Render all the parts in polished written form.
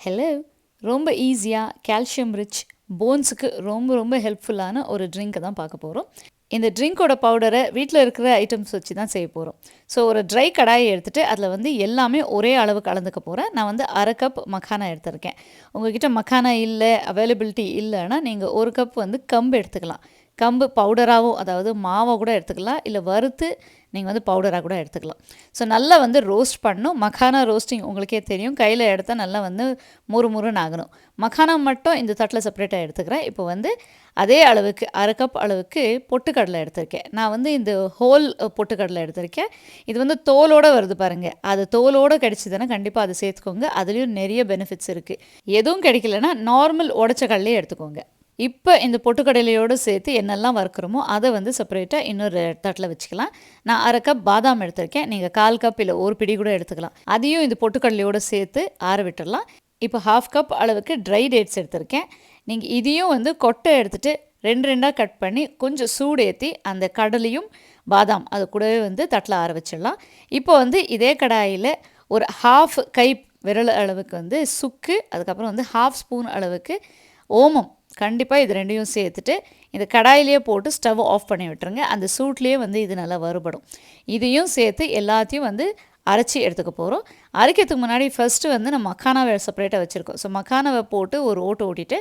Hello, ரொம்ப ஈஸியாக calcium rich போன்ஸுக்கு ரொம்ப ரொம்ப ஹெல்ப்ஃபுல்லான ஒரு ட்ரிங்க்கை தான் பார்க்க போகிறோம். இந்த ட்ரிங்க்கோட பவுடரை வீட்டில் இருக்கிற ஐட்டம்ஸ் வச்சு தான் செய்ய போகிறோம். ஸோ ஒரு ட்ரை கடாயை எடுத்துகிட்டு அதில் வந்து எல்லாமே ஒரே அளவு கலந்துக்க போகிறேன். நான் வந்து 1/2 கப் மக்கானா எடுத்திருக்கேன். உங்கள்கிட்ட மக்கானா இல்லை, அவைலபிலிட்டி இல்லைன்னா நீங்கள் 1 கப் வந்து கம்பு எடுத்துக்கலாம். கம்பு பவுடராகவும், அதாவது மாவை கூட எடுத்துக்கலாம், இல்லை வறுத்து நீங்கள் வந்து பவுடராக கூட எடுத்துக்கலாம். ஸோ நல்லா வந்து ரோஸ்ட் பண்ணணும். மக்கானா ரோஸ்டிங் உங்களுக்கே தெரியும், கையில் எடுத்தால் நல்லா வந்து முறுமுறுன்னு ஆகணும். மக்கானா மட்டும் இந்த தட்டில் செப்பரேட்டாக எடுத்துக்கிறேன். இப்போ வந்து அதே அளவுக்கு 1/2 கப் அளவுக்கு பொட்டுக்கடலை எடுத்திருக்கேன். நான் வந்து இந்த ஹோல் பொட்டுக்கடலை எடுத்திருக்கேன். இது வந்து தோலோடு வருது பாருங்கள், அது தோலோடு கிடைச்சிதுன்னா கண்டிப்பாக அதை சேர்த்துக்கோங்க. அதுலேயும் நிறைய பெனிஃபிட்ஸ் இருக்குது. எதுவும் கிடைக்கலன்னா நார்மல் உடச்ச கடலையே எடுத்துக்கோங்க. இப்போ இந்த பொட்டுக்கடலையோடு சேர்த்து என்னெல்லாம் வறுக்கிறோமோ அதை வந்து செப்பரேட்டாக இன்னொரு தட்டில் வச்சுக்கலாம். நான் 1/2 கப் பாதாம் எடுத்திருக்கேன். நீங்கள் 1/4 கப் இல்லை ஒரு பிடி கூட எடுத்துக்கலாம். அதையும் இந்த பொட்டுக்கடலையோடு சேர்த்து ஆற விட்டுடலாம். இப்போ 1/2 கப் அளவுக்கு ட்ரை டேட்ஸ் எடுத்திருக்கேன். நீங்கள் இதையும் வந்து கொட்டை எடுத்துகிட்டு 2 கட் பண்ணி கொஞ்சம் சூடு ஏற்றி அந்த கடலையும் பாதாம் அது கூடவே வந்து தட்டில் ஆற வச்சிடலாம். இப்போ வந்து இதே கடாயில் ஒரு 1/2 கை விரல் அளவுக்கு வந்து சுக்கு, அதுக்கப்புறம் வந்து 1/2 ஸ்பூன் அளவுக்கு ஓமம், கண்டிப்பாக இது 2யும் சேர்த்துட்டு இந்த கடாயிலே போட்டு ஸ்டவ் ஆஃப் பண்ணி விட்டுருங்க. அந்த சூட்லேயே வந்து இது நல்லா வறுபடும். இதையும் சேர்த்து எல்லாத்தையும் வந்து அரைச்சி எடுத்துக்க போகிறோம். அரைக்கிறதுக்கு முன்னாடி ஃபஸ்ட்டு வந்து நம்ம மக்கானாவை செப்பரேட்டாக வச்சுருக்கோம். ஸோ மக்கானாவை போட்டு ஒரு ஓட்டிட்டு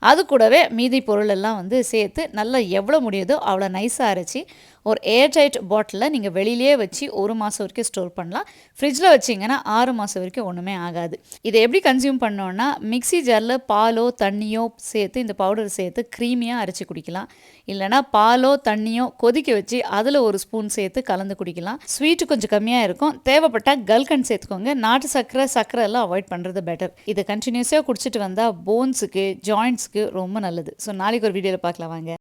அது கூடவே மீதி பொருள் எல்லாம் வந்து சேர்த்து நல்லா எவ்வளோ முடியுதோ அவ்வளோ நைஸாக அரைச்சி ஒரு ஏர்டைட் பாட்டிலில் நீங்கள் வெளியிலே வச்சு 1 மாதம் வரைக்கும் ஸ்டோர் பண்ணலாம். ஃப்ரிட்ஜில் வச்சிங்கன்னா 6 மாதம் வரைக்கும் ஒன்றுமே ஆகாது. இதை எப்படி கன்சியூம் பண்ணோன்னா, மிக்ஸி ஜாரில் பாலோ தண்ணியோ சேர்த்து இந்த பவுடர் சேர்த்து க்ரீமியாக அரைச்சி குடிக்கலாம். இல்லைனா பாலோ தண்ணியோ கொதிக்க வச்சு அதில் 1 ஸ்பூன் சேர்த்து கலந்து குடிக்கலாம். ஸ்வீட்டு கொஞ்சம் கம்மியாக இருக்கும். தேவைப்பட்டால் கல்கண்ட் சேர்த்துக்கோங்க. நாட்டு சர்க்கரை எல்லாம் அவாய்ட் பண்ணுறது பெட்டர். இதை கண்டினியூஸாக குடிச்சிட்டு வந்தால் போன்ஸுக்கு, ஜாயிண்ட்ஸுக்கு ரொம்ப நல்லது. ஸோ நாளைக்கு ஒரு வீடியோவில் பார்க்கலாம் வாங்க.